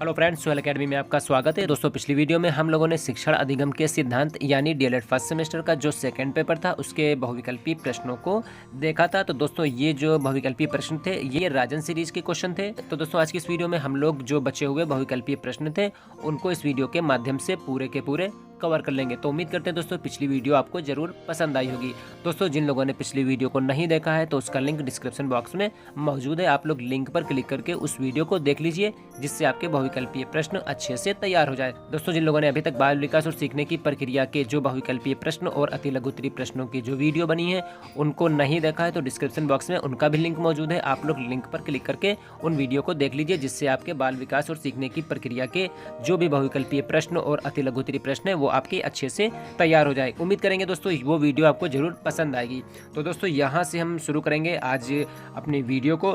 Hello friends, Sohail academy में आपका स्वागत है। दोस्तों, पिछली वीडियो में हम लोगों ने शिक्षण अधिगम के सिद्धांत यानी डीएलएड फर्स्ट सेमेस्टर का जो सेकंड पेपर था उसके बहुविकल्पी प्रश्नों को देखा था। तो दोस्तों, ये जो बहुविकल्पी प्रश्न थे ये राजन सीरीज के क्वेश्चन थे। तो दोस्तों, आज की इस वीडियो में हम लोग जो बचे हुए बहुविकल्पी प्रश्न थे उनको इस वीडियो के माध्यम से पूरे के पूरे कवर कर लेंगे। तो उम्मीद करते हैं दोस्तों पिछली वीडियो आपको जरूर पसंद आई होगी। दोस्तों, जिन लोगों ने पिछली वीडियो को नहीं देखा है तो उसका लिंक डिस्क्रिप्शन बॉक्स में मौजूद है। आप लोग लिंक पर क्लिक करके उस वीडियो को देख लीजिए, जिससे आपके बहुविकल्पीय प्रश्न अच्छे से तैयार हो जाए। दोस्तों, जिन लोगों ने अभी तक बाल विकास और सीखने की प्रक्रिया के जो बहुविकल्पीय प्रश्न और अति लघु उत्तरीय प्रश्नों की जो वीडियो बनी है उनको नहीं देखा है तो डिस्क्रिप्शन बॉक्स में उनका भी लिंक मौजूद है। आप लोग लिंक पर क्लिक करके उन वीडियो को देख लीजिए, जिससे आपके बाल विकास और सीखने की प्रक्रिया के जो भी बहुविकल्पीय प्रश्न और अति लघु उत्तरीय प्रश्न है वो आपके अच्छे से तैयार हो जाए। उम्मीद करेंगे दोस्तों वो वीडियो आपको जरूर पसंद आएगी। तो दोस्तों, यहाँ से हम शुरू करेंगे आज अपनी वीडियो को।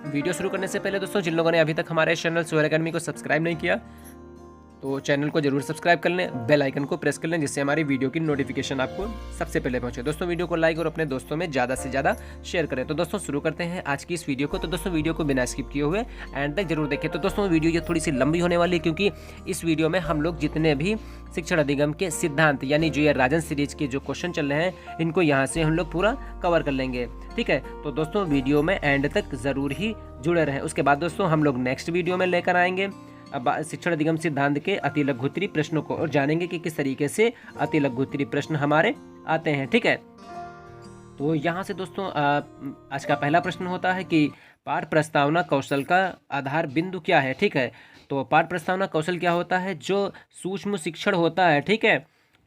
वीडियो शुरू करने से पहले दोस्तों, जिन लोगों ने अभी तक हमारे चैनल सोहेल एकेडमी को सब्सक्राइब नहीं किया तो चैनल को जरूर सब्सक्राइब कर लें, बेल आइकन को प्रेस कर लें, जिससे हमारी वीडियो की नोटिफिकेशन आपको सबसे पहले पहुंचे। दोस्तों, वीडियो को लाइक और अपने दोस्तों में ज़्यादा से ज़्यादा शेयर करें। तो दोस्तों, शुरू करते हैं आज की इस वीडियो को। तो दोस्तों, वीडियो को बिना स्किप किए हुए एंड तक जरूर देखें। तो दोस्तों, वीडियो ये थोड़ी सी लंबी होने वाली है, क्योंकि इस वीडियो में हम लोग जितने भी शिक्षण अधिगम के सिद्धांत यानी जो ये राजन सीरीज के जो क्वेश्चन चल रहे हैं इनको यहाँ से हम लोग पूरा कवर कर लेंगे। ठीक है, तो दोस्तों वीडियो में एंड तक जरूर ही जुड़े रहें। उसके बाद दोस्तों हम लोग नेक्स्ट वीडियो में लेकर आएंगे अब शिक्षण अधिगम सिद्धांत के अति लघु उत्तरीय प्रश्नों को, और जानेंगे कि किस तरीके से अति लघु उत्तरीय प्रश्न हमारे आते हैं। ठीक है, तो यहाँ से दोस्तों आज का पहला प्रश्न होता है कि पाठ प्रस्तावना कौशल का आधार बिंदु क्या है। ठीक है, तो पाठ प्रस्तावना कौशल क्या होता है? जो सूक्ष्म शिक्षण होता है। ठीक है,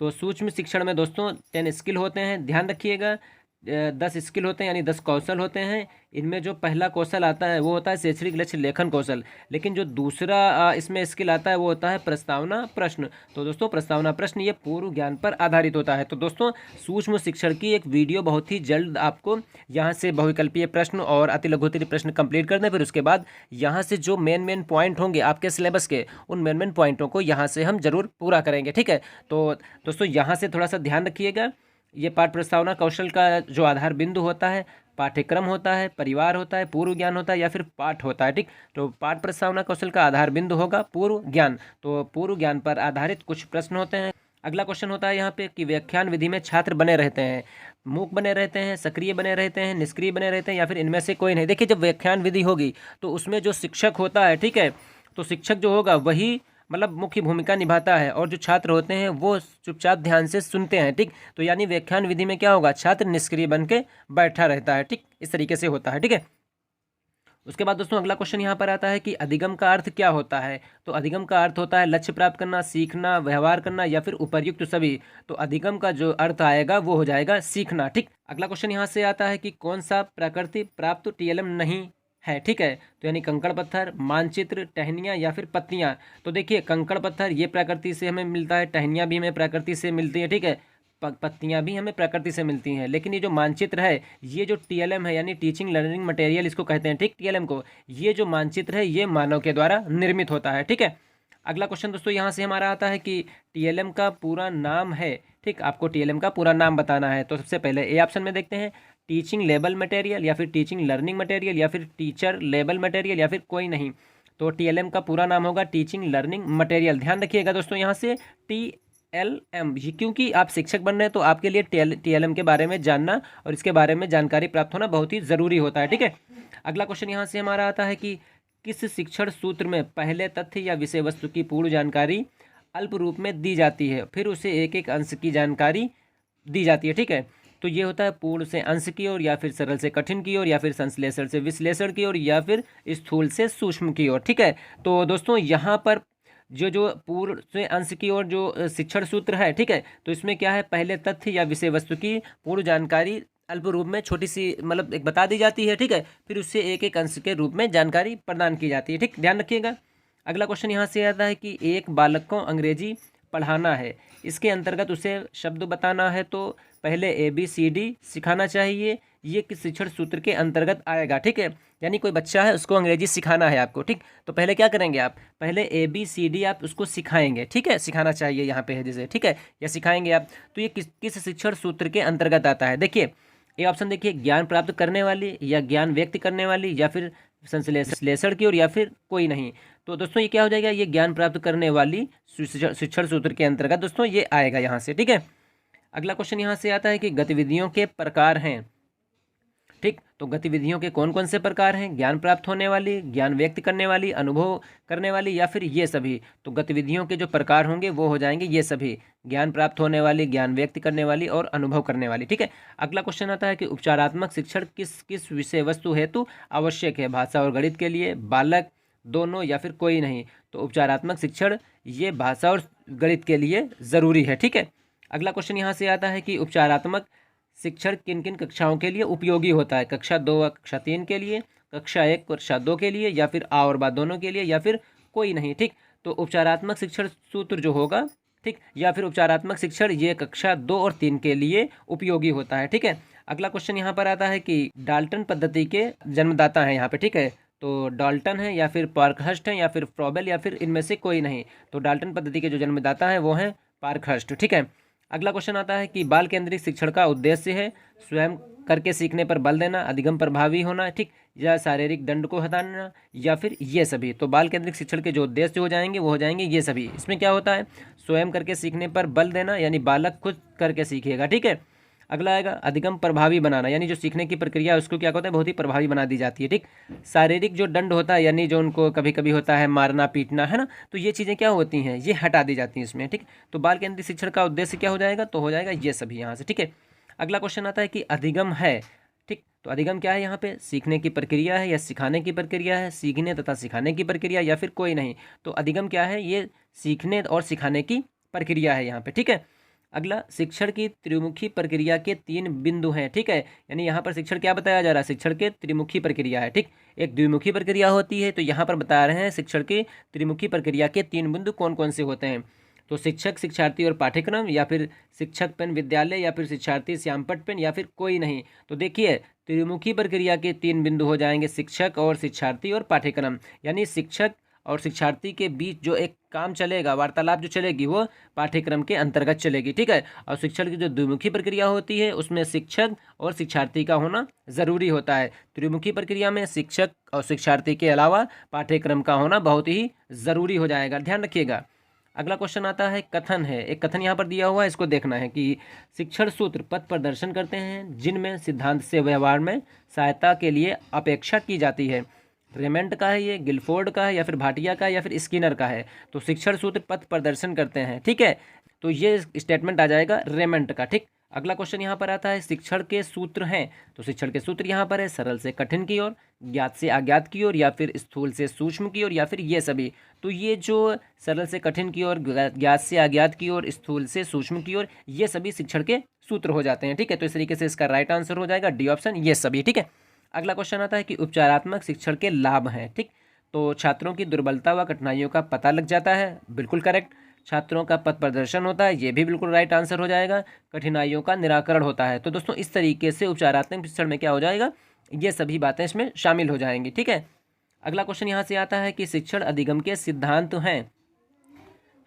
तो सूक्ष्म शिक्षण में दोस्तों 10 स्किल होते हैं, ध्यान रखिएगा। 10 स्किल होते हैं यानी 10 कौशल होते हैं। इनमें जो पहला कौशल आता है वो होता है शैक्षणिक लक्ष्य लेखन कौशल, लेकिन जो दूसरा इसमें स्किल आता है वो होता है प्रस्तावना प्रश्न। तो दोस्तों, प्रस्तावना प्रश्न ये पूर्व ज्ञान पर आधारित होता है। तो दोस्तों, सूक्ष्म शिक्षण की एक वीडियो बहुत ही जल्द आपको यहाँ से बहुविकल्पीय प्रश्न और अति लघु उत्तरीय प्रश्न कंप्लीट कर दें। फिर उसके बाद यहाँ से जो मेन पॉइंट होंगे आपके सिलेबस के, उन मेन पॉइंटों को यहाँ से हम जरूर पूरा करेंगे। ठीक है, तो दोस्तों यहाँ से थोड़ा सा ध्यान रखिएगा। ये पाठ प्रस्तावना कौशल का जो आधार बिंदु होता है, पाठ्यक्रम होता है, परिवार होता है, पूर्व ज्ञान होता है या फिर पाठ होता है। ठीक, तो पाठ प्रस्तावना कौशल का आधार बिंदु होगा पूर्व ज्ञान। तो पूर्व ज्ञान पर आधारित कुछ प्रश्न होते हैं। अगला क्वेश्चन होता है यहाँ पे कि व्याख्यान विधि में छात्र बने रहते हैं, मूक बने रहते हैं, सक्रिय बने रहते हैं, निष्क्रिय बने रहते हैं या फिर इनमें से कोई नहीं। देखिए, जब व्याख्यान विधि होगी तो उसमें जो शिक्षक होता है, ठीक है, तो शिक्षक जो होगा वही मतलब मुख्य भूमिका निभाता है और जो छात्र होते हैं वो चुपचाप ध्यान से सुनते हैं। ठीक, तो यानी व्याख्यान विधि में क्या होगा? छात्र निष्क्रिय बन के बैठा रहता है। ठीक, इस तरीके से होता है। ठीक है, उसके बाद दोस्तों अगला क्वेश्चन यहाँ पर आता है कि अधिगम का अर्थ क्या होता है। तो अधिगम का अर्थ होता है लक्ष्य प्राप्त करना, सीखना, व्यवहार करना या फिर उपर्युक्त सभी। तो अधिगम का जो अर्थ आएगा वो हो जाएगा सीखना। ठीक, अगला क्वेश्चन यहाँ से आता है कि कौन सा प्रकृति प्राप्त टीएलएम नहीं है। ठीक है, तो यानी कंकड़ पत्थर, मानचित्र, टहनियाँ या फिर पत्तियाँ। तो देखिए, कंकड़ पत्थर ये प्रकृति से हमें मिलता है, टहनियाँ भी हमें प्रकृति से मिलती है। ठीक है, पत्तियाँ भी हमें प्रकृति से मिलती हैं, लेकिन ये जो मानचित्र है, ये जो टीएलएम है यानी टीचिंग लर्निंग मटेरियल इसको कहते हैं। ठीक, टीएलएम को, ये जो मानचित्र है ये मानव के द्वारा निर्मित होता है। ठीक है, अगला क्वेश्चन दोस्तों यहाँ से हमारा आता है कि टीएलएम का पूरा नाम है। ठीक, आपको टीएलएम का पूरा नाम बताना है। तो सबसे पहले ए ऑप्शन में देखते हैं, टीचिंग लेबल मटेरियल या फिर टीचिंग लर्निंग मटेरियल या फिर टीचर लेबल मटेरियल या फिर कोई नहीं। तो टीएलएम का पूरा नाम होगा टीचिंग लर्निंग मटेरियल। ध्यान रखिएगा दोस्तों यहाँ से टीएलएम, क्योंकि आप शिक्षक बन रहे हैं तो आपके लिए टीएलएम के बारे में जानना और इसके बारे में जानकारी प्राप्त होना बहुत ही ज़रूरी होता है। ठीक है, अगला क्वेश्चन यहाँ से हमारा आता है कि किस शिक्षण सूत्र में पहले तथ्य या विषय वस्तु की पूर्ण जानकारी अल्प रूप में दी जाती है, फिर उसे एक एक अंश की जानकारी दी जाती है। ठीक है, तो ये होता है पूर्ण से अंश की ओर या फिर सरल से कठिन की ओर या फिर संश्लेषण से विश्लेषण की ओर या फिर स्थूल से सूक्ष्म की ओर। ठीक है, तो दोस्तों यहाँ पर जो पूर्ण से अंश की ओर जो शिक्षण सूत्र है, ठीक है, तो इसमें क्या है? पहले तथ्य या विषय वस्तु की पूर्ण जानकारी अल्प रूप में छोटी सी मतलब एक बता दी जाती है। ठीक है, फिर उससे एक एक अंश के रूप में जानकारी प्रदान की जाती है। ठीक, ध्यान रखिएगा। अगला क्वेश्चन यहाँ से आता है कि एक बालक को अंग्रेजी पढ़ाना है, इसके अंतर्गत उसे शब्द बताना है, तो पहले ABCD सिखाना चाहिए। ये किस शिक्षण सूत्र के अंतर्गत आएगा? ठीक है, यानी कोई बच्चा है उसको अंग्रेजी सिखाना है आपको। ठीक, तो पहले क्या करेंगे आप? पहले ABCD आप उसको सिखाएंगे। ठीक है, सिखाना चाहिए यहाँ पे है जैसे, ठीक है, या सिखाएंगे आप। तो ये किस शिक्षण सूत्र के अंतर्गत आता है? देखिए, ये ऑप्शन देखिए, ज्ञान प्राप्त करने वाली या ज्ञान व्यक्त करने वाली या फिर संश्लेषण की ओर या फिर कोई नहीं। तो दोस्तों ये क्या हो जाएगा, ये ज्ञान प्राप्त करने वाली शिक्षण सूत्र के अंतर्गत दोस्तों ये आएगा यहाँ से। ठीक है, अगला क्वेश्चन यहाँ से आता है कि गतिविधियों के प्रकार हैं। ठीक, तो गतिविधियों के कौन कौन से प्रकार हैं, ज्ञान प्राप्त होने वाली, ज्ञान व्यक्त करने वाली, अनुभव करने वाली, या फिर ये सभी। तो गतिविधियों के जो प्रकार होंगे वो हो जाएंगे ये सभी, ज्ञान प्राप्त होने वाली, ज्ञान व्यक्त करने वाली और अनुभव करने वाली। ठीक है, अगला क्वेश्चन आता है कि उपचारात्मक शिक्षण किस किस विषय वस्तु हेतु आवश्यक है, भाषा और गणित के लिए, बालक, दोनों, या फिर कोई नहीं। तो उपचारात्मक शिक्षण ये भाषा और गणित के लिए ज़रूरी है। ठीक है, अगला क्वेश्चन यहाँ से आता है कि उपचारात्मक शिक्षण किन किन कक्षाओं के लिए उपयोगी होता है, कक्षा 2 व कक्षा 3 के लिए, कक्षा 1 कक्षा 2 के लिए, या फिर आ और बा दोनों के लिए, या फिर कोई नहीं। ठीक, तो उपचारात्मक शिक्षण सूत्र जो होगा, ठीक, या फिर उपचारात्मक शिक्षण ये कक्षा 2 और 3 के लिए उपयोगी होता है। ठीक है, अगला क्वेश्चन यहाँ पर आता है कि डाल्टन पद्धति के जन्मदाता हैं यहाँ पे। ठीक है, तो डाल्टन है या फिर पार्कहर्स्ट है या फिर फ्रॉबेल या फिर इनमें से कोई नहीं। तो डाल्टन पद्धति के जो जन्मदाता हैं वो हैं पार्कहर्स्ट। ठीक है, अगला क्वेश्चन आता है कि बाल केंद्रित शिक्षण का उद्देश्य है स्वयं करके सीखने पर बल देना, अधिगम प्रभावी होना, ठीक, या शारीरिक दंड को हटाना, या फिर ये सभी। तो बाल केंद्रित शिक्षण के जो उद्देश्य हो जाएंगे वो हो जाएंगे ये सभी। इसमें क्या होता है, स्वयं करके सीखने पर बल देना, यानी बालक खुद करके सीखेगा। ठीक है, अगला आएगा अधिगम प्रभावी बनाना, यानी जो सीखने की प्रक्रिया है उसको क्या होता है, बहुत ही प्रभावी बना दी जाती है। ठीक, शारीरिक जो दंड होता है, यानी जो उनको कभी कभी होता है मारना पीटना, है ना, तो ये चीज़ें क्या होती हैं, ये हटा दी जाती हैं इसमें। ठीक, तो बाल केंद्रित शिक्षण का उद्देश्य क्या हो जाएगा, तो हो जाएगा ये सभी यहाँ से। ठीक है, अगला क्वेश्चन आता है कि अधिगम है। ठीक, तो अधिगम क्या है, यहाँ पे सीखने की प्रक्रिया है या सिखाने की प्रक्रिया है, सीखने तथा सिखाने की प्रक्रिया, या फिर कोई नहीं। तो अधिगम क्या है, ये सीखने और सिखाने की प्रक्रिया है यहाँ पे। ठीक है, अगला शिक्षण की त्रिमुखी प्रक्रिया के 3 बिंदु हैं। ठीक है, यानी यहाँ पर शिक्षण क्या बताया जा रहा है, शिक्षण के त्रिमुखी प्रक्रिया है। ठीक, एक द्विमुखी प्रक्रिया होती है, तो यहाँ पर बता रहे हैं शिक्षण की त्रिमुखी प्रक्रिया के 3 बिंदु कौन कौन से होते हैं। तो शिक्षक, शिक्षार्थी और पाठ्यक्रम, या फिर शिक्षक पेन विद्यालय, या फिर शिक्षार्थी श्यामपट्ट पेन, या फिर कोई नहीं। तो देखिए त्रिमुखी प्रक्रिया के 3 बिंदु हो जाएंगे शिक्षक और शिक्षार्थी और पाठ्यक्रम, यानी शिक्षक और शिक्षार्थी के बीच जो एक काम चलेगा, वार्तालाप जो चलेगी, वो पाठ्यक्रम के अंतर्गत चलेगी। ठीक है, और शिक्षण की जो द्विमुखी प्रक्रिया होती है उसमें शिक्षक और शिक्षार्थी का होना ज़रूरी होता है। त्रिमुखी प्रक्रिया में शिक्षक और शिक्षार्थी के अलावा पाठ्यक्रम का होना बहुत ही ज़रूरी हो जाएगा, ध्यान रखिएगा। अगला क्वेश्चन आता है कथन है, एक कथन यहाँ पर दिया हुआ है, इसको देखना है कि शिक्षण सूत्र पथ प्रदर्शन करते हैं जिनमें सिद्धांत से व्यवहार में सहायता के लिए अपेक्षा की जाती है। रेमंड का है, ये गिलफोर्ड का है, या फिर भाटिया का है, या फिर स्किनर का है। तो शिक्षण सूत्र पथ प्रदर्शन करते हैं। ठीक है, तो ये स्टेटमेंट आ जाएगा रेमंड का। ठीक, अगला क्वेश्चन यहाँ पर आता है शिक्षण के सूत्र हैं। तो शिक्षण के सूत्र यहाँ पर है सरल से कठिन की ओर, ज्ञात से अज्ञात की ओर, या फिर स्थूल से सूक्ष्म की ओर, या फिर ये सभी। तो ये जो सरल से कठिन की ओर, ज्ञात से अज्ञात की ओर, स्थूल से सूक्ष्म की ओर, ये सभी शिक्षण के सूत्र हो जाते हैं। ठीक है, तो इस तरीके से इसका राइट आंसर हो जाएगा डी ऑप्शन, ये सभी। ठीक है, अगला क्वेश्चन आता है कि उपचारात्मक शिक्षण के लाभ हैं। ठीक, तो छात्रों की दुर्बलता व कठिनाइयों का पता लग जाता है, बिल्कुल करेक्ट। छात्रों का पथ प्रदर्शन होता है, ये भी बिल्कुल राइट आंसर हो जाएगा। कठिनाइयों का निराकरण होता है। तो दोस्तों इस तरीके से उपचारात्मक शिक्षण में क्या हो जाएगा, ये सभी बातें इसमें शामिल हो जाएंगी। ठीक है, अगला क्वेश्चन यहाँ से आता है कि शिक्षण अधिगम के सिद्धांत हैं।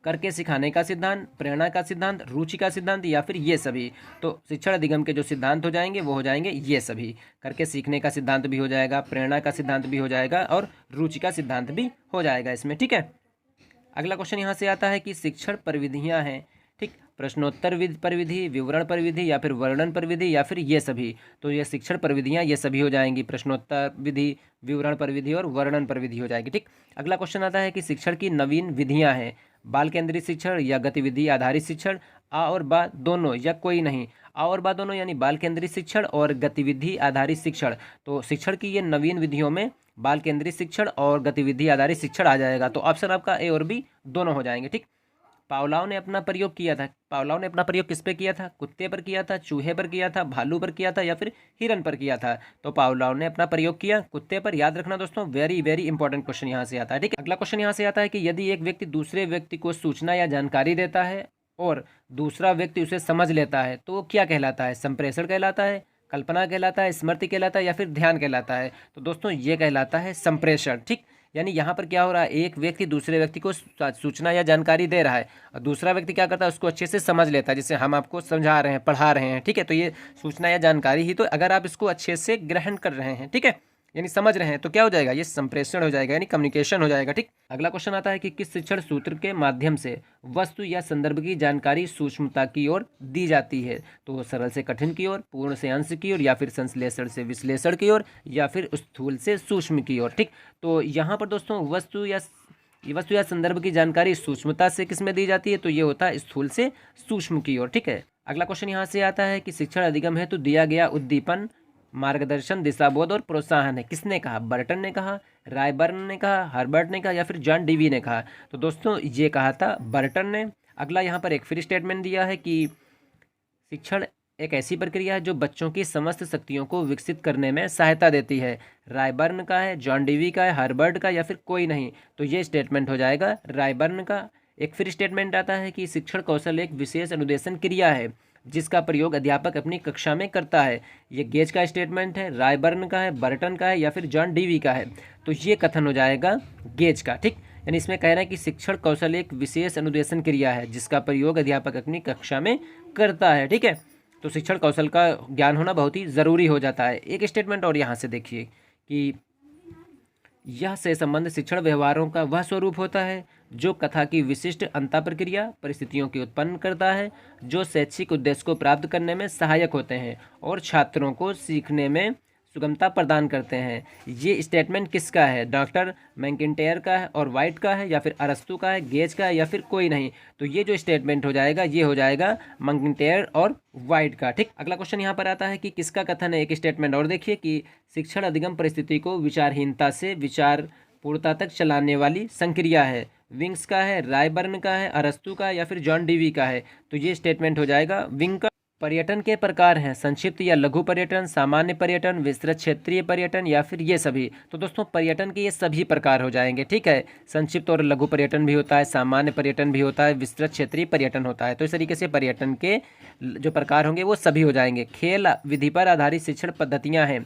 करके सिखाने का सिद्धांत, प्रेरणा का सिद्धांत, रुचि का सिद्धांत, या फिर ये सभी। तो शिक्षण अधिगम के जो सिद्धांत हो जाएंगे वो हो जाएंगे ये सभी। करके सीखने का सिद्धांत भी हो जाएगा, प्रेरणा का सिद्धांत भी हो जाएगा, और रुचि का सिद्धांत भी हो जाएगा इसमें। ठीक है, अगला क्वेश्चन यहाँ से आता है कि शिक्षण परिविधियाँ हैं। ठीक, प्रश्नोत्तर परिविधि, विवरण परिविधि, या फिर वर्णन परिविधि, या फिर ये सभी। तो ये शिक्षण परिविधियाँ ये सभी हो जाएंगी, प्रश्नोत्तर विधि, विवरण परिविधि और वर्णन परिविधि हो जाएगी। ठीक, अगला क्वेश्चन आता है कि शिक्षण की नवीन विधियाँ हैं। बाल केंद्रित शिक्षण या गतिविधि आधारित शिक्षण, आ और बा दोनों, या कोई नहीं। आ और बा दोनों यानी बाल केंद्रित शिक्षण और गतिविधि आधारित शिक्षण। तो शिक्षण की ये नवीन विधियों में बाल केंद्रित शिक्षण और गतिविधि आधारित शिक्षण आ जाएगा। तो ऑप्शन आपका ए और बी दोनों हो जाएंगे। ठीक, पावलाव ने अपना प्रयोग किया था। पावलाव ने अपना प्रयोग किस पे किया था, कुत्ते पर किया था, चूहे पर किया था, भालू पर किया था, या फिर हिरन पर किया था। तो पावलाव ने अपना प्रयोग किया कुत्ते पर। याद रखना दोस्तों, वेरी वेरी इंपॉर्टेंट क्वेश्चन यहाँ से आता है। ठीक है, अगला क्वेश्चन यहाँ से आता है कि यदि एक व्यक्ति दूसरे व्यक्ति को सूचना या जानकारी देता है और दूसरा व्यक्ति उसे समझ लेता है तो वो क्या कहलाता है, संप्रेषण कहलाता है, कल्पना कहलाता है, स्मृति कहलाता है, या फिर ध्यान कहलाता है। तो दोस्तों ये कहलाता है संप्रेषण। ठीक, यानी यहाँ पर क्या हो रहा है, एक व्यक्ति दूसरे व्यक्ति को सूचना या जानकारी दे रहा है और दूसरा व्यक्ति क्या करता है, उसको अच्छे से समझ लेता है, जैसे हम आपको समझा रहे हैं, पढ़ा रहे हैं। ठीक है, तो ये सूचना या जानकारी ही, तो अगर आप इसको अच्छे से ग्रहण कर रहे हैं, ठीक है, यानी समझ रहे हैं, तो क्या हो जाएगा, ये संप्रेषण हो जाएगा, यानी कम्युनिकेशन हो जाएगा। ठीक, अगला क्वेश्चन आता है कि किस शिक्षण सूत्र के माध्यम से वस्तु या संदर्भ की जानकारी सूक्ष्मता की ओर दी जाती है। तो सरल से कठिन की ओर, पूर्ण से अंश की ओर, या फिर संश्लेषण से विश्लेषण की ओर, या फिर स्थूल से सूक्ष्म की ओर। ठीक, तो यहाँ पर दोस्तों वस्तु या संदर्भ की जानकारी सूक्ष्मता से किस में दी जाती है, तो ये होता है स्थूल से सूक्ष्म की ओर। ठीक है, अगला क्वेश्चन यहाँ से आता है कि शिक्षण अधिगम हेतु दिया गया उद्दीपन, मार्गदर्शन, दिशाबोध और प्रोत्साहन है, किसने कहा, बर्टन ने कहा, रायबर्न ने कहा, हर्बर्ट ने कहा, या फिर जॉन डीवी ने कहा। तो दोस्तों ये कहा था बर्टन ने। अगला यहाँ पर एक फिर स्टेटमेंट दिया है कि शिक्षण एक ऐसी प्रक्रिया है जो बच्चों की समस्त शक्तियों को विकसित करने में सहायता देती है। रायबर्न का है, जॉन डीवी का है, हर्बर्ट का, या फिर कोई नहीं, तो ये स्टेटमेंट हो जाएगा रायबर्न का। एक फिर स्टेटमेंट आता है कि शिक्षण कौशल एक विशेष अनुदेशन क्रिया है जिसका प्रयोग अध्यापक अपनी कक्षा में करता है। ये गेज का स्टेटमेंट है, रायबर्न का है, बर्टन का है, या फिर जॉन डीवी का है, तो ये कथन हो जाएगा गेज का। ठीक, यानी इसमें कह रहा है कि शिक्षण कौशल एक विशेष अनुदेशन क्रिया है जिसका प्रयोग अध्यापक अपनी कक्षा में करता है। ठीक है, तो शिक्षण कौशल का ज्ञान होना बहुत ही ज़रूरी हो जाता है। एक स्टेटमेंट और यहाँ से देखिए कि यह से संबंध शिक्षण व्यवहारों का वह स्वरूप होता है जो कथा की विशिष्ट अंतः प्रक्रिया परिस्थितियों की उत्पन्न करता है, जो शैक्षिक उद्देश्य को प्राप्त करने में सहायक होते हैं और छात्रों को सीखने में सुगमता प्रदान करते हैं। ये स्टेटमेंट किसका है, डॉक्टर मैकिन्टायर का है और वाइट का है, या फिर अरस्तु का है, गेज का है, या फिर कोई नहीं, तो ये जो स्टेटमेंट हो जाएगा ये हो जाएगा मैकिन्टायर और वाइट का। ठीक, अगला क्वेश्चन यहाँ पर आता है कि किसका कथन है। एक स्टेटमेंट और देखिए कि शिक्षण अधिगम परिस्थिति को विचारहीनता से विचार पूर्णता तक चलाने वाली संक्रिया है। विंग्स का है, रायबर्न का है, अरस्तु का, या फिर जॉन डीवी का है, तो ये स्टेटमेंट हो जाएगा विंग का। पर्यटन के प्रकार हैं संक्षिप्त या लघु पर्यटन, सामान्य पर्यटन, विस्तृत क्षेत्रीय पर्यटन, या फिर ये सभी। तो दोस्तों पर्यटन के ये सभी प्रकार हो जाएंगे। ठीक है, संक्षिप्त और लघु पर्यटन भी होता है, सामान्य पर्यटन भी होता है, विस्तृत क्षेत्रीय पर्यटन होता है। तो इस तरीके से पर्यटन के जो प्रकार होंगे वो सभी हो जाएंगे। खेल विधि पर आधारित शिक्षण पद्धतियाँ हैं,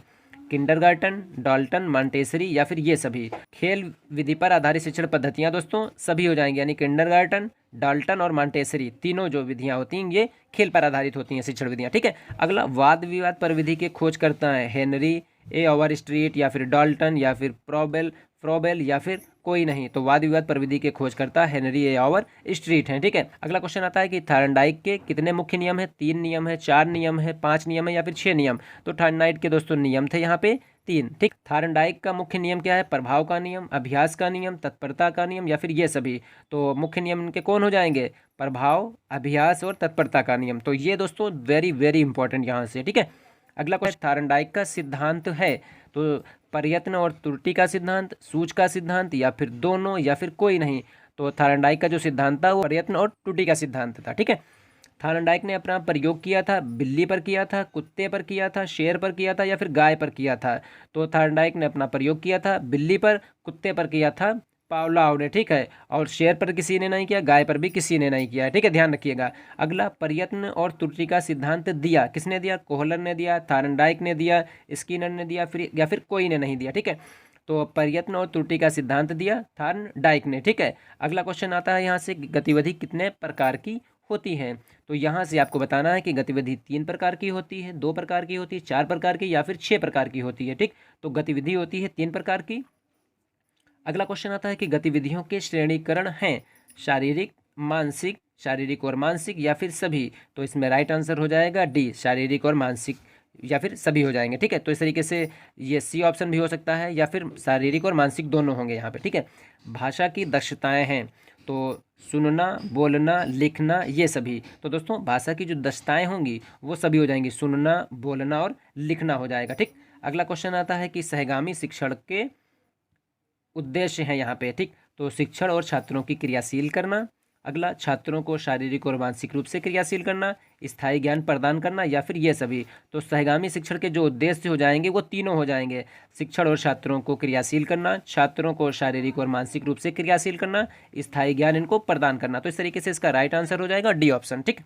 किंडरगार्टन, डाल्टन, मॉन्टेसरी, या फिर ये सभी। खेल विधि पर आधारित शिक्षण पद्धतियाँ दोस्तों सभी हो जाएंगी, यानी किंडरगार्टन, डाल्टन और मॉन्टेसरी तीनों जो विधियाँ होती हैं ये खेल पर आधारित होती हैं शिक्षण विधियाँ। ठीक है, अगला वाद विवाद पर विधि के खोज करता है हेनरी ए ओवर स्ट्रीट, या फिर डाल्टन, या फिर फ्रोबेल, या फिर कोई नहीं, तो वाद विवाद पर विधि के खोज करता है हेनरी ए ओवर स्ट्रीट है। ठीक है, अगला क्वेश्चन आता है कि थार्नडाइक के कितने मुख्य नियम है, 3 नियम है, 4 नियम है, 5 नियम है, या फिर 6 नियम। तो थार्नडाइक के दोस्तों नियम थे यहाँ पे 3। ठीक, थार्नडाइक का मुख्य नियम क्या है, प्रभाव का नियम, अभ्यास का नियम, तत्परता का नियम, या फिर ये सभी। तो मुख्य नियम इनके कौन हो जाएंगे, प्रभाव, अभ्यास और तत्परता का नियम। तो ये दोस्तों वेरी वेरी इंपॉर्टेंट यहाँ से। ठीक है, अगला क्वेश्चन थार्नडाइक का सिद्धांत है, तो प्रयत्न और त्रुटि का सिद्धांत, सूझ का सिद्धांत, या फिर दोनों, या फिर कोई नहीं। तो थार्नडाइक का जो सिद्धांत था वो प्रयत्न और त्रुटि का सिद्धांत था। ठीक है, थार्नडाइक ने अपना प्रयोग किया था बिल्ली पर किया था, कुत्ते पर किया था, शेर पर किया था, या फिर गाय पर किया था। तो थार्नडाइक ने अपना प्रयोग किया था बिल्ली पर, कुत्ते पर किया था पावलाव ने। ठीक है, और शेर पर किसी ने नहीं किया, गाय पर भी किसी ने नहीं किया है। ठीक है, ध्यान रखिएगा। अगला प्रयत्न और त्रुटि का सिद्धांत दिया किसने दिया, कोहलर ने दिया, थार्नडाइक ने दिया, स्किनर ने दिया, फिर या फिर कोई ने नहीं दिया। ठीक है, तो प्रयत्न और त्रुटि का सिद्धांत दिया थार्नडाइक ने। ठीक है, अगला क्वेश्चन आता है यहाँ से गतिविधि कितने प्रकार की होती है। तो यहाँ से आपको बताना है कि गतिविधि 3 प्रकार की होती है, 2 प्रकार की होती है, 4 प्रकार की, या फिर 6 प्रकार की होती है। ठीक, तो गतिविधि होती है 3 प्रकार की। अगला क्वेश्चन आता है कि गतिविधियों के श्रेणीकरण हैं शारीरिक, मानसिक, शारीरिक और मानसिक, या फिर सभी। तो इसमें राइट आंसर हो जाएगा डी, शारीरिक और मानसिक, या फिर सभी हो जाएंगे। ठीक है, तो इस तरीके से ये सी ऑप्शन भी हो सकता है, या फिर शारीरिक और मानसिक दोनों होंगे यहाँ पे। ठीक है, भाषा की दक्षताएं हैं, तो सुनना, बोलना, लिखना, ये सभी। तो दोस्तों भाषा की जो दक्षताएं होंगी वो सभी हो जाएंगी, सुनना, बोलना और लिखना हो जाएगा। ठीक, अगला क्वेश्चन आता है कि सहगामी शिक्षण के उद्देश्य हैं यहाँ पे। ठीक, तो शिक्षण और छात्रों की क्रियाशील करना, अगला छात्रों को शारीरिक और मानसिक रूप से क्रियाशील करना, स्थायी ज्ञान प्रदान करना, या फिर ये सभी। तो सहगामी शिक्षण के जो उद्देश्य हो जाएंगे वो तीनों हो जाएंगे, शिक्षण और छात्रों को क्रियाशील करना, छात्रों को शारीरिक और मानसिक रूप से क्रियाशील करना, स्थायी ज्ञान इनको प्रदान करना। तो इस तरीके से इसका राइट आंसर हो जाएगा डी ऑप्शन। ठीक,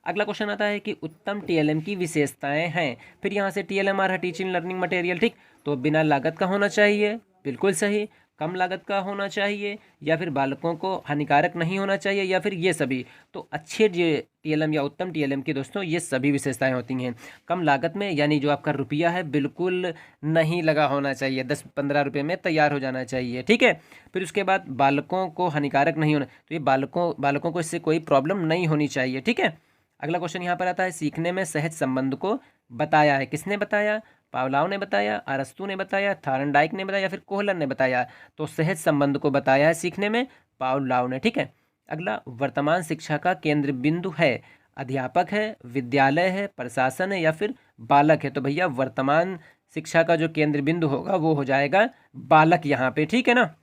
अगला क्वेश्चन आता है कि उत्तम टीएलएम की विशेषताएं हैं। फिर यहाँ से टीएलएम आ रहा है टीचिंग लर्निंग मटेरियल। ठीक, तो बिना लागत का होना चाहिए, बिल्कुल सही। कम लागत का होना चाहिए, या फिर बालकों को हानिकारक नहीं होना चाहिए, या फिर ये सभी। तो अच्छे टीएलएम या उत्तम टीएलएम की दोस्तों ये सभी विशेषताएं होती हैं। कम लागत में यानी जो आपका रुपया है बिल्कुल नहीं लगा होना चाहिए, 10-15 रुपये में तैयार हो जाना चाहिए, ठीक है। फिर उसके बाद बालकों को हानिकारक नहीं होना, तो ये बालकों को इससे कोई प्रॉब्लम नहीं होनी चाहिए, ठीक है। अगला क्वेश्चन यहाँ पर आता है, सीखने में सहज संबंध को बताया है। किसने बताया? पावलाव ने बताया, अरस्तू ने बताया, थार्नडाइक ने बताया, या फिर कोहलर ने बताया। तो सहज संबंध को बताया है सीखने में पावलाव ने, ठीक है। अगला, वर्तमान शिक्षा का केंद्र बिंदु है, अध्यापक है, विद्यालय है, प्रशासन है, या फिर बालक है। तो भैया वर्तमान शिक्षा का जो केंद्र बिंदु होगा वो हो जाएगा बालक यहाँ पे, ठीक है ना।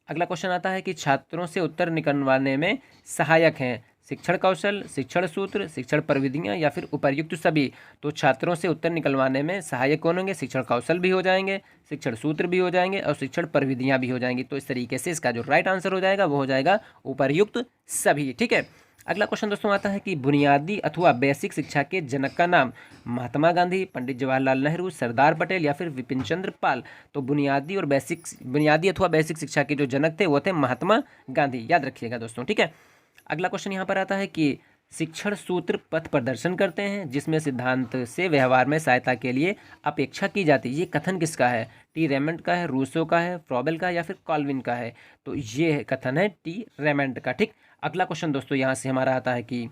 अगला क्वेश्चन आता है कि छात्रों से उत्तर निकलवाने में सहायक हैं शिक्षण कौशल, शिक्षण सूत्र, शिक्षण प्रविधियां, या फिर उपर्युक्त सभी। तो छात्रों से उत्तर निकलवाने में सहायक कौन होंगे? शिक्षण कौशल भी हो जाएंगे, शिक्षण सूत्र भी हो जाएंगे, और शिक्षण प्रविधियां भी हो जाएंगी। तो इस तरीके से इसका जो राइट आंसर हो जाएगा वो हो जाएगा उपर्युक्त सभी, ठीक है। अगला क्वेश्चन दोस्तों आता है कि बुनियादी अथवा बेसिक शिक्षा के जनक का नाम, महात्मा गांधी, पंडित जवाहरलाल नेहरू, सरदार पटेल, या फिर विपिन चंद्र पाल। तो बुनियादी अथवा बेसिक शिक्षा के जो जनक थे वो थे महात्मा गांधी, याद रखिएगा दोस्तों, ठीक है। अगला क्वेश्चन यहाँ पर आता है कि शिक्षण सूत्र पथ प्रदर्शन करते हैं जिसमें सिद्धांत से व्यवहार में सहायता के लिए अपेक्षा की जाती है। ये कथन किसका है? टी रेमंड का है, रूसो का है, फ्रॉबेल का है, या फिर कॉल्विन का है? तो ये कथन है टी रेमंड का, ठीक। अगला क्वेश्चन दोस्तों यहाँ से हमारा आता है कि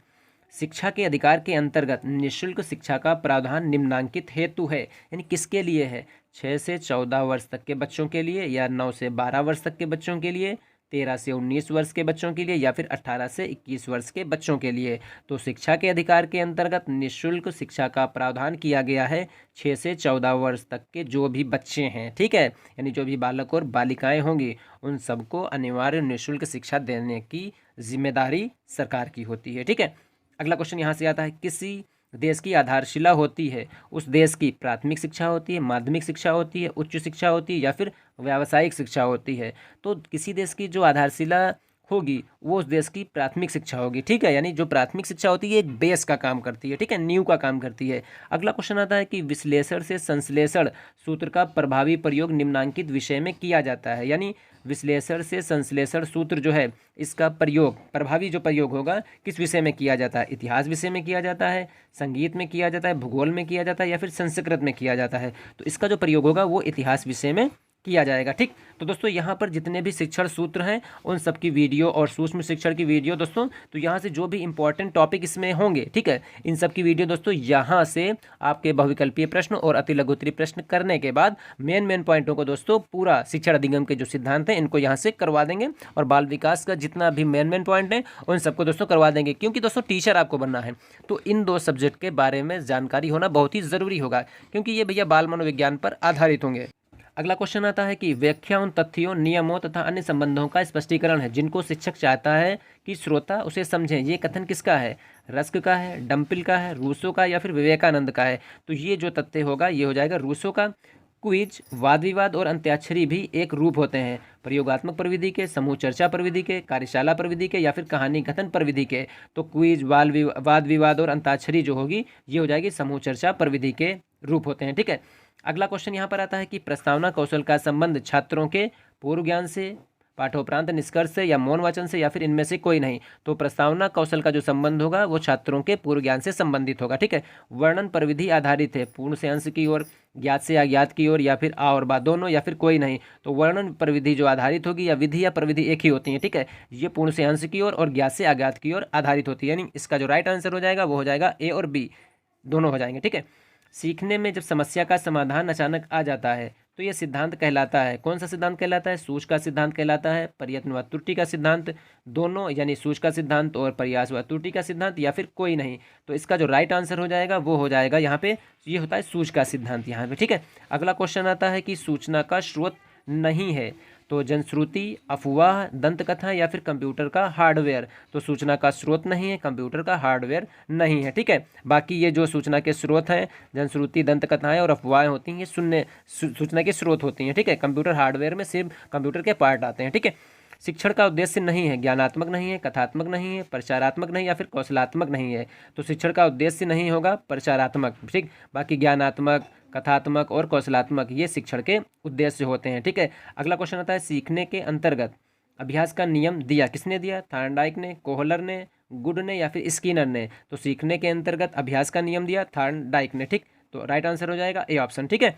शिक्षा के अधिकार के अंतर्गत निःशुल्क शिक्षा का प्रावधान निम्नांकित हेतु है, यानी किसके लिए है? 6 से 14 वर्ष तक के बच्चों के लिए, या 9 से 12 वर्ष तक के बच्चों के लिए, 13 से 19 वर्ष के बच्चों के लिए, या फिर 18 से 21 वर्ष के बच्चों के लिए। तो शिक्षा के अधिकार के अंतर्गत निःशुल्क शिक्षा का प्रावधान किया गया है 6 से 14 वर्ष तक के जो भी बच्चे हैं, ठीक है, यानी जो भी बालक और बालिकाएं होंगी उन सबको अनिवार्य निःशुल्क शिक्षा देने की जिम्मेदारी सरकार की होती है, ठीक है। अगला क्वेश्चन यहाँ से आता है, किसी देश की आधारशिला होती है, उस देश की प्राथमिक शिक्षा होती है, माध्यमिक शिक्षा होती है, उच्च शिक्षा होती है, या फिर व्यावसायिक शिक्षा होती है। तो किसी देश की जो आधारशिला होगी वो उस देश की प्राथमिक शिक्षा होगी, ठीक है, यानी जो प्राथमिक शिक्षा होती है एक बेस का काम करती है, ठीक है, नींव का काम करती है। अगला क्वेश्चन आता है कि विश्लेषण से संश्लेषण सूत्र का प्रभावी प्रयोग निम्नांकित विषय में किया जाता है, यानी विश्लेषण से संश्लेषण सूत्र जो है इसका प्रयोग, प्रभावी जो प्रयोग होगा किस विषय में किया जाता है? इतिहास विषय में किया जाता है, संगीत में किया जाता है, भूगोल में किया जाता है, या फिर संस्कृत में किया जाता है? तो इसका जो प्रयोग होगा वो इतिहास विषय में किया जाएगा, ठीक। तो दोस्तों यहाँ पर जितने भी शिक्षण सूत्र हैं उन सब की वीडियो और सूक्ष्म शिक्षण की वीडियो दोस्तों, तो यहाँ से जो भी इंपॉर्टेंट टॉपिक इसमें होंगे, ठीक है, इन सब की वीडियो दोस्तों यहाँ से आपके बहुविकल्पीय प्रश्न और अति लघु उत्तरीय प्रश्न करने के बाद मेन पॉइंटों को दोस्तों पूरा शिक्षण अधिगम के जो सिद्धांत हैं इनको यहाँ से करवा देंगे, और बाल विकास का जितना भी मेन पॉइंट है उन सबको दोस्तों करवा देंगे। क्योंकि दोस्तों टीचर आपको बनना है तो इन 2 सब्जेक्ट के बारे में जानकारी होना बहुत ही ज़रूरी होगा, क्योंकि ये भैया बाल मनोविज्ञान पर आधारित होंगे। अगला क्वेश्चन आता है कि व्याख्या उन तथ्यों, नियमों तथा अन्य संबंधों का स्पष्टीकरण है जिनको शिक्षक चाहता है कि श्रोता उसे समझे। ये कथन किसका है? रस्क का है, डम्पिल का है, रूसो का, या फिर विवेकानंद का है? तो ये जो तथ्य होगा ये हो जाएगा रूसो का। क्विज, वाद विवाद और अंत्याक्षरी भी एक रूप होते हैं प्रयोगात्मक प्रविधि के, समूह चर्चा प्रविधि के, कार्यशाला प्रविधि के, या फिर कहानी कथन प्रविधि के। तो क्विज, वाद विवाद और अंताक्षरी जो होगी ये हो जाएगी समूह चर्चा प्रविधि के रूप होते हैं, ठीक है। अगला क्वेश्चन यहाँ पर आता है कि प्रस्तावना कौशल का संबंध छात्रों के पूर्व ज्ञान से, पाठोपरांत निष्कर्ष से, या मौन वाचन से, या फिर इनमें से कोई नहीं? तो प्रस्तावना कौशल का जो संबंध होगा वो छात्रों के पूर्व ज्ञान से संबंधित होगा, ठीक है। वर्णन प्रविधि आधारित है, पूर्ण से अंश की ओर, ज्ञात से अज्ञात की ओर, या फिर आ और बा दोनों, या फिर कोई नहीं? तो वर्णन प्रविधि जो आधारित होगी, या विधि या प्रविधि एक ही होती है, ठीक है, ये पूर्ण से अंश की ओर और ज्ञात से अज्ञात की ओर आधारित होती है, यानी इसका जो राइट आंसर हो जाएगा वो हो जाएगा ए और बी दोनों हो जाएंगे, ठीक है। सीखने में जब समस्या का समाधान अचानक आ जाता है तो यह सिद्धांत कहलाता है, कौन सा सिद्धांत कहलाता है? सूझ का सिद्धांत कहलाता है, प्रयत्न व त्रुटि का सिद्धांत, दोनों, यानी सूझ का सिद्धांत और प्रयास व त्रुटि का सिद्धांत, या फिर कोई नहीं? तो इसका जो राइट आंसर हो जाएगा वो हो जाएगा यहाँ पे, ये होता है सूझ का सिद्धांत यहाँ पे, ठीक है। अगला क्वेश्चन आता है कि सूचना का स्रोत नहीं है, तो जनश्रुति, अफवाह, दंत कथा, या फिर कंप्यूटर का हार्डवेयर? तो सूचना का स्रोत नहीं है, कंप्यूटर का हार्डवेयर नहीं है, ठीक है। बाकी ये जो सूचना के स्रोत हैं, जनश्रुति, दंत कथाएं और अफवाहें होती हैं, ये सूचना के स्रोत होती हैं, ठीक है। कंप्यूटर हार्डवेयर में सिर्फ कंप्यूटर के पार्ट आते हैं, ठीक है। शिक्षण का उद्देश्य नहीं है, ज्ञानात्मक नहीं है, कथात्मक नहीं है, प्रचारात्मक नहीं, या फिर कौशलात्मक नहीं है? तो शिक्षण का उद्देश्य नहीं होगा प्रचारात्मक, ठीक। बाकी ज्ञानात्मक, कथात्मक और कौशलात्मक, ये शिक्षण के उद्देश्य होते हैं। ठीक है, अगला क्वेश्चन आता है सीखने के अंतर्गत अभ्यास का नियम दिया किसने दिया? थॉर्नडाइक ने, कोहलर ने, गुड ने या फिर स्किनर ने? तो सीखने के अंतर्गत अभ्यास का नियम दिया थॉर्नडाइक ने। ठीक, तो राइट आंसर हो जाएगा ए ऑप्शन। ठीक है,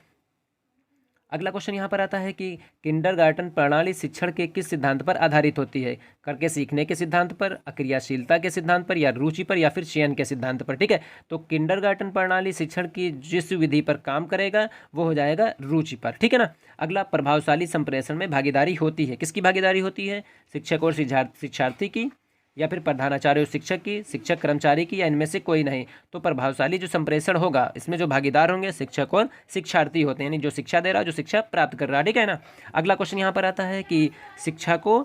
अगला क्वेश्चन यहाँ पर आता है कि किंडरगार्टन प्रणाली शिक्षण के किस सिद्धांत पर आधारित होती है? करके सीखने के सिद्धांत पर, क्रियाशीलता के सिद्धांत पर, या रुचि पर, या फिर चयन के सिद्धांत पर? ठीक है, तो किंडरगार्टन प्रणाली शिक्षण की जिस विधि पर काम करेगा वो हो जाएगा रुचि पर। ठीक है ना। अगला, प्रभावशाली संप्रेषण में भागीदारी होती है, किसकी भागीदारी होती है? शिक्षक और शिक्षार्थी की, या फिर प्रधानाचार्य और शिक्षक की, शिक्षक कर्मचारी की, या इनमें से कोई नहीं? तो प्रभावशाली जो संप्रेषण होगा इसमें जो भागीदार होंगे शिक्षक और शिक्षार्थी होते हैं, यानी जो शिक्षा दे रहा है, जो शिक्षा प्राप्त कर रहा है। ठीक है ना। अगला क्वेश्चन यहाँ पर आता है कि शिक्षा को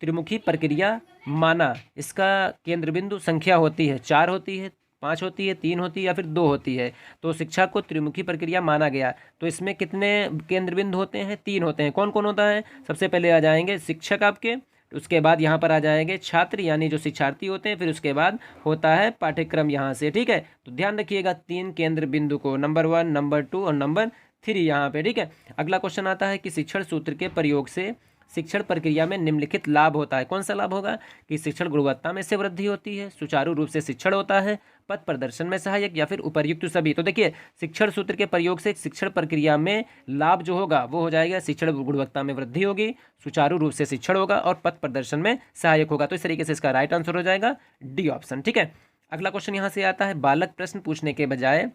त्रिमुखी प्रक्रिया माना, इसका केंद्र बिंदु संख्या होती है, 4 होती है, 5 होती है, 3 होती है, या फिर 2 होती है? तो शिक्षा को त्रिमुखी प्रक्रिया माना गया, तो इसमें कितने केंद्र बिंदु होते हैं? 3 होते हैं। कौन कौन होता है? सबसे पहले आ जाएंगे शिक्षक आपके, उसके बाद यहाँ पर आ जाएंगे छात्र यानी जो शिक्षार्थी होते हैं, फिर उसके बाद होता है पाठ्यक्रम यहाँ से। ठीक है, तो ध्यान रखिएगा 3 केंद्र बिंदु को, नंबर 1, नंबर 2 और नंबर 3 यहाँ पे। ठीक है, अगला क्वेश्चन आता है कि शिक्षण सूत्र के प्रयोग से शिक्षण प्रक्रिया में निम्नलिखित लाभ होता है। कौन सा लाभ होगा? कि शिक्षण गुणवत्ता में से वृद्धि होती है, सुचारू रूप से शिक्षण होता है, पथ प्रदर्शन में सहायक, या फिर उपर्युक्त सभी? तो देखिए, शिक्षण सूत्र के प्रयोग से शिक्षण प्रक्रिया में लाभ जो होगा वो हो जाएगा शिक्षण गुणवत्ता में वृद्धि होगी, सुचारू रूप से शिक्षण होगा और पथ प्रदर्शन में सहायक होगा। तो इस तरीके से इसका राइट आंसर हो जाएगा डी ऑप्शन। ठीक है, अगला क्वेश्चन यहाँ से आता है बालक प्रश्न पूछने के बजाय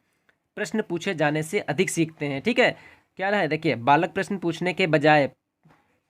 प्रश्न पूछे जाने से अधिक सीखते हैं। ठीक है, क्या है? देखिए, बालक प्रश्न पूछने के बजाय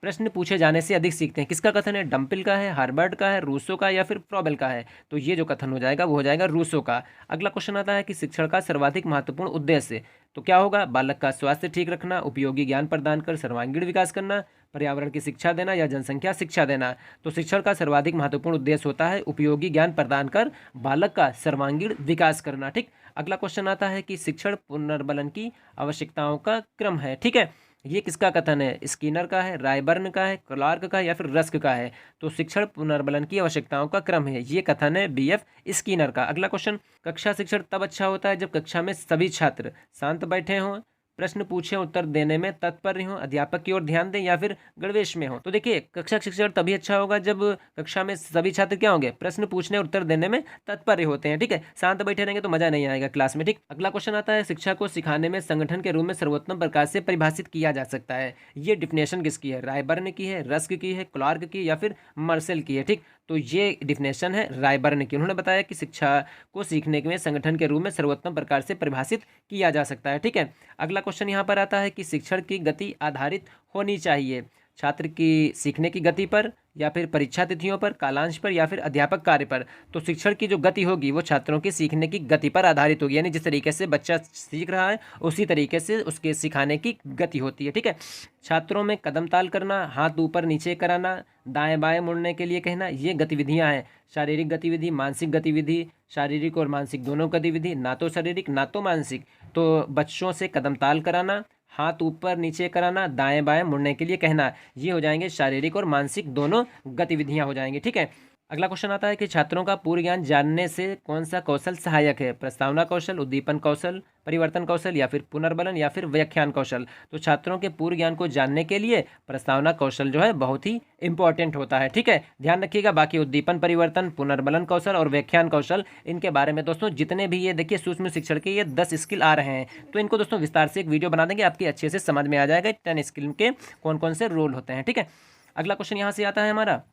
प्रश्न पूछे जाने से अधिक सीखते हैं, किसका कथन है? डम्पिल का है, हार्वर्ड का है, रूसो का, या फिर फ्रॉबेल का है? तो ये जो कथन हो जाएगा वो हो जाएगा रूसो का। अगला क्वेश्चन आता है कि शिक्षण का सर्वाधिक महत्वपूर्ण उद्देश्य तो क्या होगा? बालक का स्वास्थ्य ठीक रखना, उपयोगी ज्ञान प्रदान कर सर्वांगीण विकास करना, पर्यावरण की शिक्षा देना, या जनसंख्या शिक्षा देना? तो शिक्षण का सर्वाधिक महत्वपूर्ण उद्देश्य होता है उपयोगी ज्ञान प्रदान कर बालक का सर्वांगीण विकास करना। ठीक, अगला क्वेश्चन आता है कि शिक्षण पुनर्बलन की आवश्यकताओं का क्रम है। ठीक है, ये किसका कथन है? स्किनर का है, रायबर्न का है, क्लार्क का है, या फिर रस्क का है? तो शिक्षण पुनर्बलन की आवश्यकताओं का क्रम है, ये कथन है बीएफ स्किनर का। अगला क्वेश्चन, कक्षा शिक्षण तब अच्छा होता है जब कक्षा में सभी छात्र शांत बैठे हों, प्रश्न पूछें, उत्तर देने में तत्पर हों, अध्यापक की ओर ध्यान दें, या फिर गणवेश में हो? तो देखिए, कक्षा शिक्षण तभी अच्छा होगा जब कक्षा में सभी छात्र क्या होंगे? प्रश्न पूछने, उत्तर देने में तत्पर होते हैं। ठीक है, शांत बैठे रहेंगे तो मजा नहीं आएगा क्लास में। ठीक, अगला क्वेश्चन आता है शिक्षा को सिखाने में संगठन के रूप में सर्वोत्तम प्रकार से परिभाषित किया जा सकता है। ये डिफिनेशन किसकी है? रायबर्न की है, रस्क की है, क्लार्क की, या फिर मार्शल की है? ठीक, तो ये डिफिनेशन है रायबर्न की। उन्होंने बताया कि शिक्षा को सीखने में संगठन के रूप में सर्वोत्तम प्रकार से परिभाषित किया जा सकता है। ठीक है, अगला क्वेश्चन यहाँ पर आता है कि शिक्षण की गति आधारित होनी चाहिए छात्र की सीखने की गति पर, या फिर परीक्षा तिथियों पर, कालांश पर, या फिर अध्यापक कार्य पर? तो शिक्षण की जो गति होगी वो छात्रों की सीखने की गति पर आधारित होगी, यानी जिस तरीके से बच्चा सीख रहा है उसी तरीके से उसके सिखाने की गति होती है। ठीक है, छात्रों में कदम ताल करना, हाथ ऊपर नीचे कराना, दाएं बाएं मुड़ने के लिए कहना, ये गतिविधियां हैं। शारीरिक गतिविधि, मानसिक गतिविधि, शारीरिक और मानसिक दोनों गतिविधि, ना तो शारीरिक ना तो मानसिक। तो बच्चों से कदम ताल कराना, हाथ ऊपर नीचे कराना, दाएं बाएं मुड़ने के लिए कहना, ये हो जाएंगे शारीरिक और मानसिक दोनों गतिविधियां हो जाएंगी। ठीक है, अगला क्वेश्चन आता है कि छात्रों का पूर्व ज्ञान जानने से कौन सा कौशल सहायक है? प्रस्तावना कौशल, उद्दीपन कौशल, परिवर्तन कौशल, या फिर पुनर्बलन, या फिर व्याख्यान कौशल? तो छात्रों के पूर्व ज्ञान को जानने के लिए प्रस्तावना कौशल जो है बहुत ही इंपॉर्टेंट होता है। ठीक है, ध्यान रखिएगा। बाकी उद्दीपन, परिवर्तन, पुनर्बलन कौशल और व्याख्यान कौशल, इनके बारे में दोस्तों जितने भी ये देखिए सूक्ष्म शिक्षण के ये 10 स्किल आ रहे हैं, तो इनको दोस्तों विस्तार से एक वीडियो बना देंगे, आपकी अच्छे से समझ में आ जाएगा 10 स्किल के कौन कौन से रोल होते हैं। ठीक है, अगला क्वेश्चन यहाँ से आता है हमारा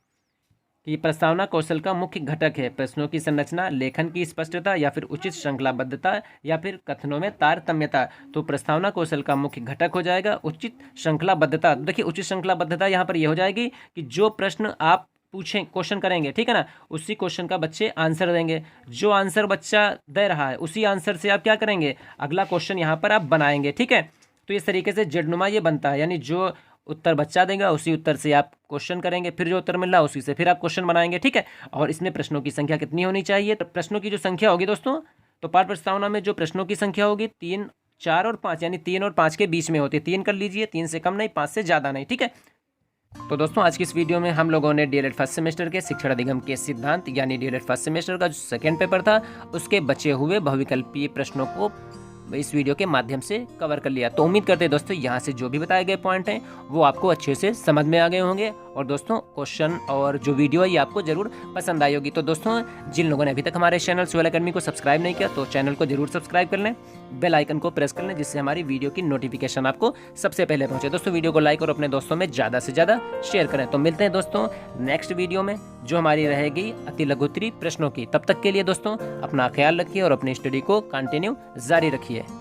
कि प्रस्तावना कौशल का मुख्य घटक है प्रश्नों की संरचना, लेखन की स्पष्टता, या फिर उचित श्रृंखलाबद्धता, या फिर कथनों में तारतम्यता? तो प्रस्तावना कौशल का मुख्य घटक हो जाएगा उचित श्रृंखलाबद्धता। देखिए, उचित श्रृंखलाबद्धता यहाँ पर ये हो जाएगी कि जो प्रश्न आप पूछें, क्वेश्चन करेंगे, ठीक है ना, उसी क्वेश्चन का बच्चे आंसर देंगे। जो आंसर बच्चा दे रहा है उसी आंसर से आप क्या करेंगे? अगला क्वेश्चन यहाँ पर आप बनाएंगे। ठीक है, तो इस तरीके से जेडनुमा ये बनता है, यानी जो उत्तर बच्चा देगा उसी उत्तर से आप क्वेश्चन करेंगे, फिर जो उत्तर मिल रहा है उसी से फिर आप क्वेश्चन बनाएंगे। ठीक है, और इसमें प्रश्नों की संख्या कितनी होनी चाहिए? तो प्रश्नों की जो संख्या होगी दोस्तों, तो पाठ प्रस्तावना में जो प्रश्नों की संख्या होगी 3, 4 और 5, यानी 3 और 5 के बीच में होती है। 3 कर लीजिए, 3 से कम नहीं, 5 से ज़्यादा नहीं। ठीक है, तो दोस्तों आज की इस वीडियो में हम लोगों ने डीएलएड फर्स्ट सेमेस्टर के शिक्षण अधिगम के सिद्धांत यानी डीएलएड फर्स्ट सेमेस्टर का जो सेकंड पेपर था उसके बचे हुए बहुविकल्पीय प्रश्नों को इस वीडियो के माध्यम से कवर कर लिया। तो उम्मीद करते हैं दोस्तों यहाँ से जो भी बताए गए पॉइंट हैं वो आपको अच्छे से समझ में आ गए होंगे और दोस्तों क्वेश्चन और जो वीडियो है ये आपको जरूर पसंद आई होगी। तो दोस्तों जिन लोगों ने अभी तक हमारे चैनल स्वेल एकेडमी को सब्सक्राइब नहीं किया तो चैनल को जरूर सब्सक्राइब कर लें, बेल आइकन को प्रेस कर लें जिससे हमारी वीडियो की नोटिफिकेशन आपको सबसे पहले पहुंचे। दोस्तों वीडियो को लाइक और अपने दोस्तों में ज़्यादा से ज़्यादा शेयर करें। तो मिलते हैं दोस्तों नेक्स्ट वीडियो में जो हमारी रहेगी अति लघुत्तरी प्रश्नों की। तब तक के लिए दोस्तों अपना ख्याल रखिए और अपनी स्टडी को कंटिन्यू जारी रखिए।